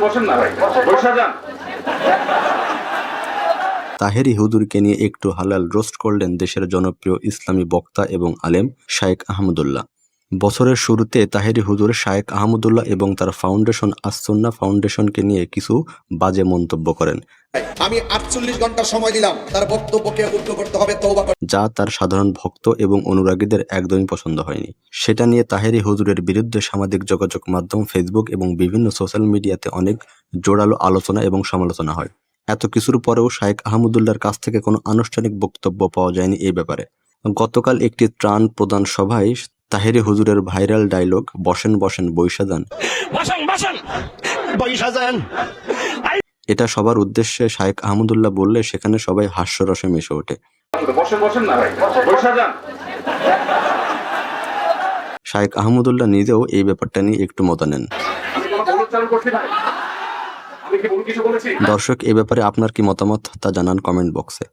বসেন না ভাই, বসে যান। তাহেরি হুজুরকে নিয়ে একটু হালাল রোস্ট করলেন দেশের জনপ্রিয় ইসলামী বক্তা এবং আলেম শায়েখ আহমদুল্লাহ। বছরের শুরুতে তাহেরি হুজুর শায়েখ আহমদুল্লাহ এবং তার ফাউন্ডেশন আস-সুন্নাহ ফাউন্ডেশনকে নিয়ে কিছু বাজে মন্তব্য করেন। আমি 48 ঘন্টা সময় দিলাম, তার বক্তব্যকে উদ্ধৃত করতে হবে, তওবা করতে যা তার সাধারণ ভক্ত এবং অনুরাগীদের একদমই পছন্দ হয়নি। সেটা নিয়ে তাহেরি হুজুরের বিরুদ্ধে সামাজিক যোগাযোগ মাধ্যম ফেসবুক এবং বিভিন্ন সোশ্যাল মিডিয়াতে অনেক জোরালো আলোচনা এবং সমালোচনা হয়। এত কিছুর পরেও শায়েখ আহমদুল্লাহর কাছ থেকে কোনো আনুষ্ঠানিক বক্তব্য পাওয়া যায়নি এই ব্যাপারে। গতকাল একটি ত্রাণ প্রদান সভায় তাহেরি হুজুরের ভাইরাল ডায়লগ বসেন বসেন বইসা যান, এটা সবার উদ্দেশ্যে শায়েখ আহমদুল্লাহ বললে সেখানে সবাই হাস্যরসে মিশে ওঠে। বসেন না ভাই, বসে যান। শায়েখ আহমদুল্লাহ নিজেও এই ব্যাপারটা নিয়ে একটু মত নেন। আমি কোনো ভুল উচ্চারণ করছি না, আমি কি ভুল কিছু বলেছি? দর্শক, এ ব্যাপারে আপনার কি মতামত তা জানান কমেন্ট বক্সে।